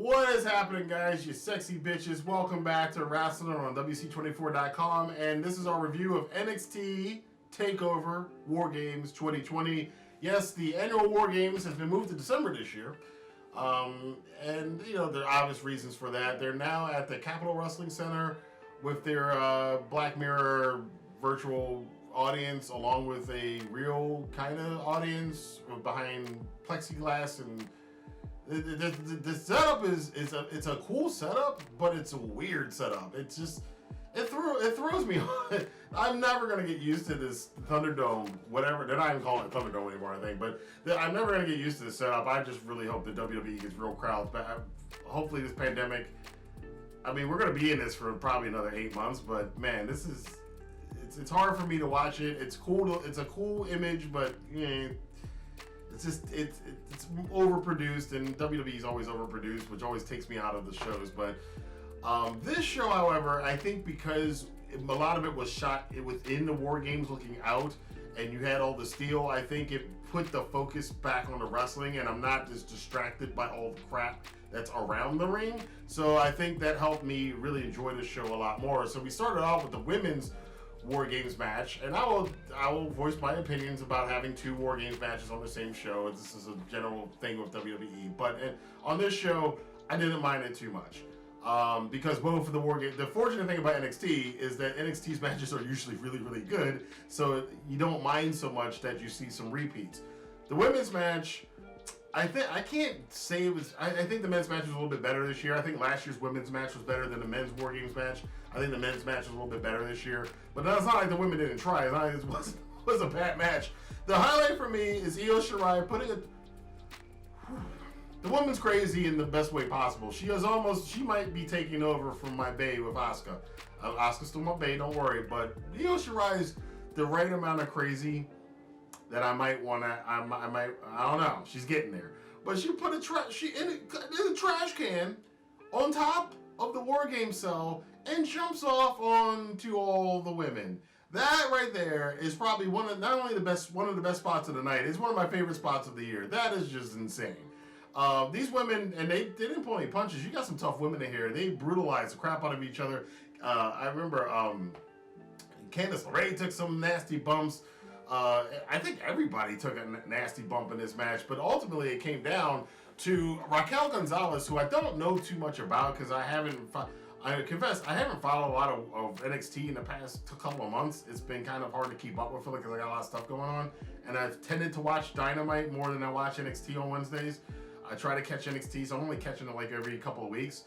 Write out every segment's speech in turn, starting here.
What is happening, guys? You sexy bitches. Welcome back to Wrestling on WC24.com, and this is our review of NXT TakeOver War Games 2020. Yes, the annual War Games has been moved to December this year, and you know there are obvious reasons for that. They're now at the Capitol Wrestling Center with their Black Mirror virtual audience, along with a real kind of audience behind plexiglass and. The setup is a cool setup, but it's a weird setup. It's just it throws me off. I'm never gonna get used to this Thunderdome, whatever. They're not even calling it Thunderdome anymore, I think. But I'm never gonna get used to this setup. I just really hope that WWE gets real crowds back. Hopefully, this pandemic. I mean, we're gonna be in this for probably another 8 months, but man, this is it's hard for me to watch it. It's cool. It's a cool image, but yeah. It's just it's overproduced, and WWE is always overproduced, which always takes me out of the shows. But this show, however, I think because a lot of it was shot within the War Games, looking out, and you had all the steel, I think it put the focus back on the wrestling, and I'm not just distracted by all the crap that's around the ring. So I think that helped me really enjoy the show a lot more. So we started off with the women's War Games match, and I will voice my opinions about having 2 War Games matches on the same show. This is a general thing with WWE, but on this show, I didn't mind it too much because both of the War Games. The fortunate thing about NXT is that NXT's matches are usually really, really good, so you don't mind so much that you see some repeats. The women's match, I can't say it was. I think the men's match was a little bit better this year. I think last year's women's match was better than the men's War Games match. I think the men's match was a little bit better this year. But that's not like the women didn't try. It's not like it was a bad match. The highlight for me is Io Shirai putting it. The woman's crazy in the best way possible. She might be taking over from my bae with Asuka. Asuka's still my bae, don't worry. But Io Shirai is the right amount of crazy that I might want to, I don't know. She's getting there. But she put in a trash can on top of the War Game cell and jumps off onto all the women. That right there is probably one of the best spots of the night. It's one of my favorite spots of the year. That is just insane. These women, and they didn't pull any punches. You got some tough women in here. They brutalized the crap out of each other. I remember Candice LeRae took some nasty bumps. I think everybody took a nasty bump in this match, but ultimately it came down to Raquel Gonzalez, who I don't know too much about because I confess I haven't followed a lot of NXT in the past couple of months. It's been kind of hard to keep up with it because I got a lot of stuff going on, and I've tended to watch Dynamite more than I watch NXT on Wednesdays. I try to catch NXT, so I'm only catching it like every couple of weeks.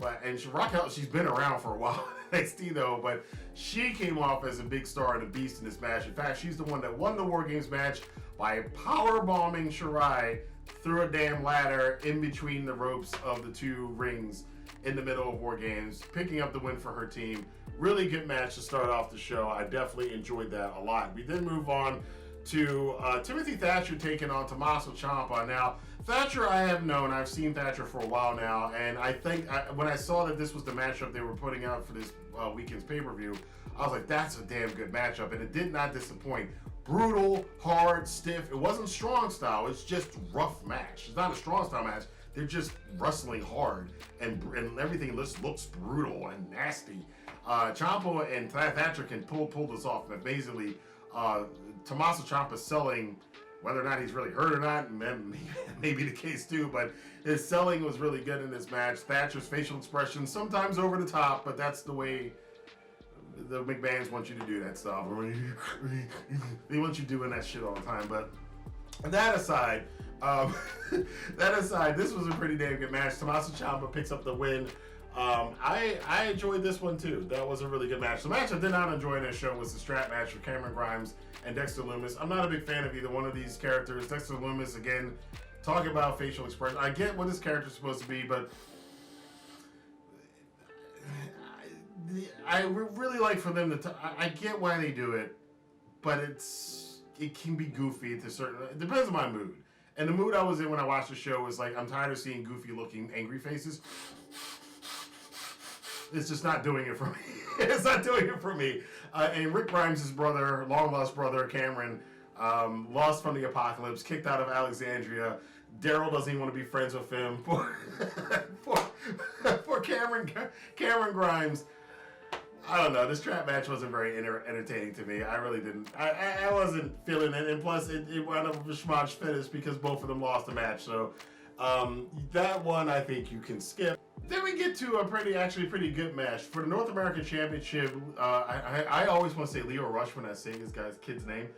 Raquel, she's been around for a while in NXT though, but she came off as a big star and a beast in this match. In fact, she's the one that won the War Games match by powerbombing Shirai through a damn ladder in between the ropes of the 2 rings in the middle of War Games, picking up the win for her team. Really good match to start off the show. I definitely enjoyed that a lot. We then move on to Timothy Thatcher taking on Tommaso Ciampa. Now, Thatcher I've seen Thatcher for a while now, and I think when I saw that this was the matchup they were putting out for this weekend's pay-per-view, I was like, that's a damn good matchup, and it did not disappoint. Brutal, hard, stiff. It wasn't strong style, it's just rough match. It's not a strong style match. They're just wrestling hard, and everything looks brutal and nasty. Ciampa and Thatcher can pull this off amazingly. Tommaso Ciampa selling, whether or not he's really hurt or not, maybe the case too, but his selling was really good in this match. Thatcher's facial expressions, sometimes over the top, but that's the way the McMahons want you to do that stuff. They want you doing that shit all the time. But that aside, this was a pretty damn good match. Tommaso Ciampa picks up the win. I enjoyed this one too. That was a really good match. The match I did not enjoy in this show was the strap match with Cameron Grimes and Dexter Lumis. I'm not a big fan of either one of these characters. Dexter Lumis, again, talking about facial expression. I get what this character is supposed to be, but I really like for them to. I get why they do it, but it can be goofy to certain. It depends on my mood. And the mood I was in when I watched the show was like, I'm tired of seeing goofy-looking angry faces. It's just not doing it for me. It's not doing it for me. And Rick Grimes' brother, long-lost brother, Cameron, lost from the apocalypse, kicked out of Alexandria. Daryl doesn't even want to be friends with him. Poor Cameron Grimes. I don't know. This trap match wasn't very entertaining to me. I really didn't. I wasn't feeling it. And plus, it wound up with a schmodge finish because both of them lost the match. So that one I think you can skip. Then we get to a pretty good match. For the North American Championship, I always want to say Leo Rush when I say this kid's name.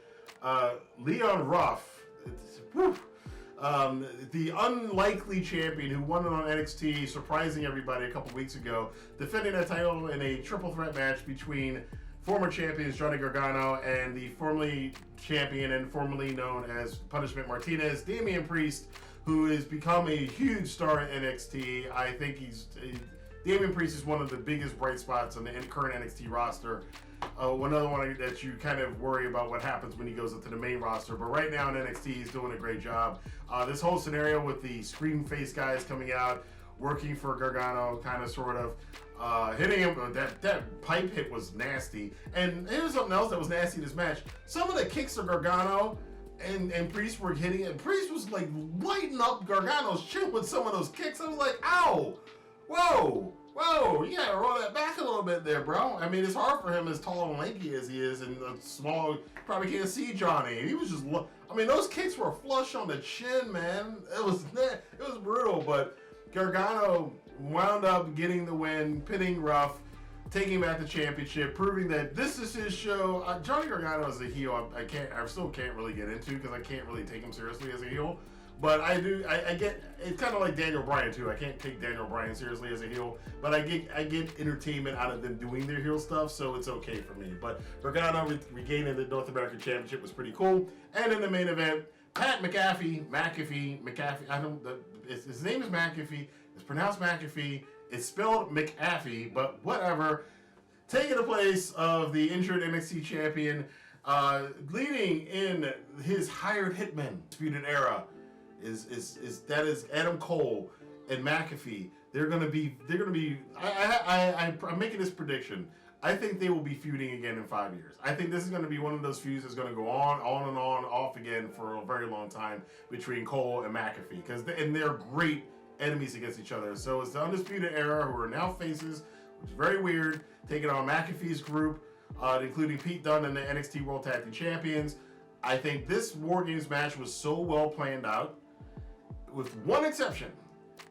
Leon Ruff. The unlikely champion who won it on NXT, surprising everybody a couple weeks ago, defending that title in a triple threat match between former champions Johnny Gargano and the formerly champion and formerly known as Punishment Martinez, Damian Priest, who has become a huge star in NXT. I think Damian Priest is one of the biggest bright spots on the current NXT roster. Another one that you kind of worry about what happens when he goes into the main roster. But right now in NXT, he's doing a great job. This whole scenario with the scream face guys coming out, working for Gargano, kind of sort of hitting him. That pipe hit was nasty. And here's something else that was nasty in this match. Some of the kicks of Gargano and Priest were hitting it. Priest was like lighting up Gargano's chin with some of those kicks. I was like, ow, whoa, you gotta roll that back a little bit there, bro. I mean, it's hard for him as tall and lanky as he is and small. Probably can't see Johnny. He was just, I mean, those kicks were flush on the chin, man. It was brutal, but Gargano wound up getting the win, pinning Ruff, taking back the championship, proving that this is his show. Johnny Gargano as a heel, I still can't really get into because I can't really take him seriously as a heel. But I get, it's kind of like Daniel Bryan too. I can't take Daniel Bryan seriously as a heel, but I get entertainment out of them doing their heel stuff, so it's okay for me. But Gargano regaining the North American Championship was pretty cool. And in the main event, Pat McAfee, his name is McAfee. It's pronounced McAfee. It's spelled McAfee, but whatever. Taking the place of the injured NXT champion, leading in his hired hitman disputed era. Is Adam Cole and McAfee. They're gonna be. I'm making this prediction. I think they will be feuding again in 5 years. I think this is going to be one of those feuds that's going to go on and on, off again for a very long time between Cole and McAfee and they're great enemies against each other. So it's the Undisputed Era who are now faces, which is very weird, taking on McAfee's group, including Pete Dunne and the NXT World Tag Team Champions. I think this War Games match was so well planned out, with one exception.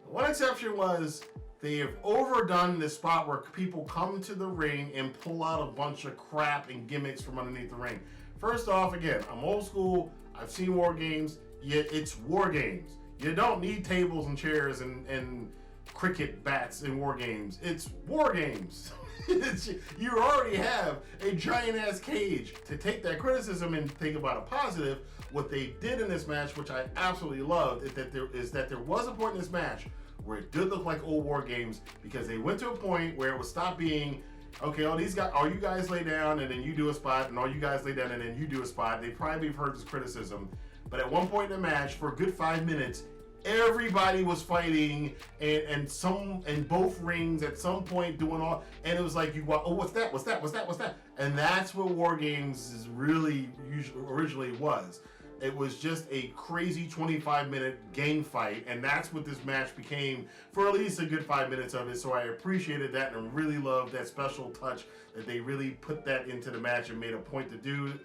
One exception was they have overdone this spot where people come to the ring and pull out a bunch of crap and gimmicks from underneath the ring. First off, again, I'm old school. I've seen War Games. Yet it's War Games. You don't need tables and chairs and cricket bats in War Games. It's War Games. You already have a giant ass cage. To take that criticism and think about a positive, what they did in this match, which I absolutely loved, is that there was a point in this match where it did look like old War Games, because they went to a point where it would stop being, okay, all you guys lay down and then you do a spot, and all you guys lay down and then you do a spot. They probably have heard this criticism, but at one point in the match, for a good 5 minutes, everybody was fighting and both rings at some point doing all, and it was like what's that, and that's what War Games is really originally was. It was just a crazy 25-minute gang fight, and that's what this match became for at least a good 5 minutes of it. So I appreciated that and really loved that special touch that they really put that into the match and made a point to do.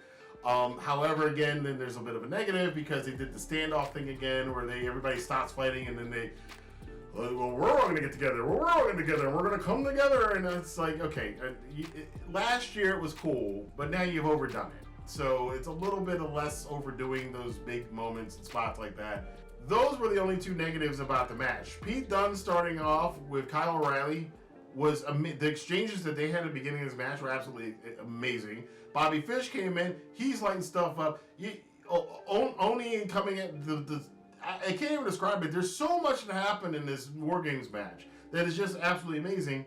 However, again, then there's a bit of a negative because they did the standoff thing again, where everybody stops fighting and then well, we're all going to get together. We're all going to get together. And we're going to come together. And it's like, okay, last year it was cool, but now you've overdone it. So it's a little bit of less overdoing those big moments and spots like that. Those were the only two negatives about the match. Pete Dunne starting off with Kyle O'Reilly was the exchanges that they had at the beginning of this match were absolutely amazing. Bobby Fish came in, he's lighting stuff up. Oni coming at I can't even describe it. There's so much that happened in this War Games match that is just absolutely amazing.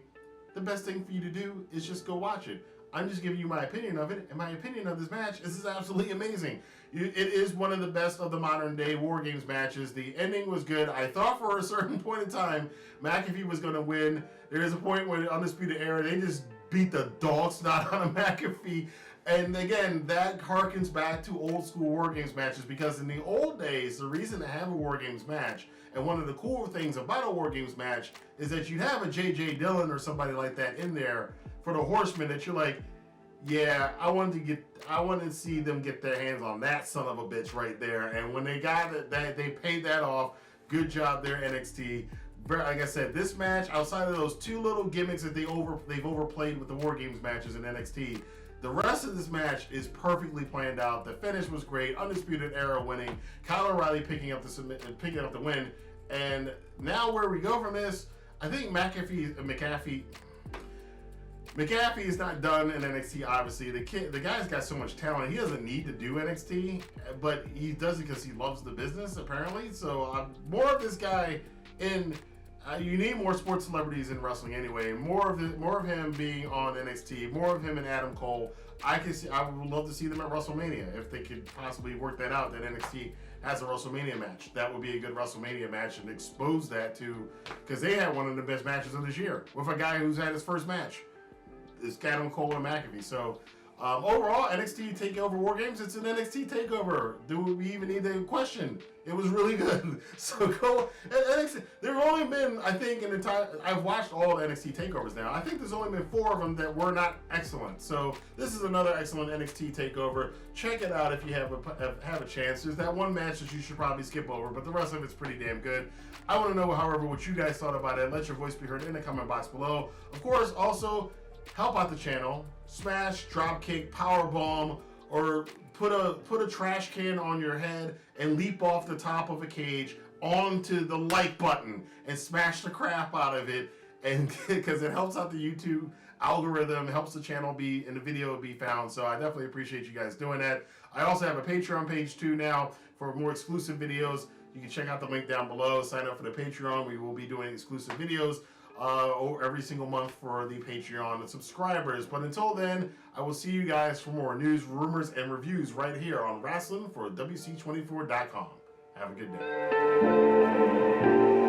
The best thing for you to do is just go watch it. I'm just giving you my opinion of it, and my opinion of this match is absolutely amazing. It is one of the best of the modern day War Games matches. The ending was good. I thought for a certain point in time McAfee was going to win. There is a point where the Undisputed Era, they just beat the dog snot out of McAfee. And again, that harkens back to old school War Games matches, because in the old days, the reason to have a War Games match, and one of the cool things about a War Games match, is that you'd have a J.J. Dillon or somebody like that in there for the Horsemen that you're like, yeah, I wanted to see them get their hands on that son of a bitch right there. And when they got it, they paid that off. Good job there, NXT. Like I said, this match, outside of those two little gimmicks that they've overplayed with the War Games matches in NXT, the rest of this match is perfectly planned out. The finish was great. Undisputed Era winning. Kyle O'Reilly picking up the win. And now where we go from this, I think McAfee is not done in NXT, obviously. The guy's got so much talent. He doesn't need to do NXT, but he does it because he loves the business, apparently. So more of this guy in... you need more sports celebrities in wrestling anyway. More of him being on NXT. More of him and Adam Cole. I would love to see them at WrestleMania if they could possibly work that out. That NXT has a WrestleMania match. That would be a good WrestleMania match, and expose that to, because they had one of the best matches of this year with a guy who's had his first match. It's Adam Cole and McAfee. So overall, NXT TakeOver War Games, it's an NXT TakeOver. Do we even need to question? It was really good. So go NXT. There have only been, I think, in the time I've watched all the NXT TakeOvers now. I think there's only been 4 of them that were not excellent. So this is another excellent NXT TakeOver. Check it out if you have a chance. There's that one match that you should probably skip over, but the rest of it's pretty damn good. I want to know, however, what you guys thought about it. Let your voice be heard in the comment box below. Of course, also help out the channel. Smash, dropkick, powerbomb, or put a trash can on your head and leap off the top of a cage onto the like button and smash the crap out of it, and because it helps out the YouTube algorithm, helps the channel be and the video be found. So I definitely appreciate you guys doing that. I also have a Patreon page too now for more exclusive videos. You can check out the link down below. Sign up for the Patreon. We will be doing exclusive videos every single month for the Patreon subscribers. But until then, I will see you guys for more news, rumors, and reviews right here on Wrestling for WC24.com. Have a good day.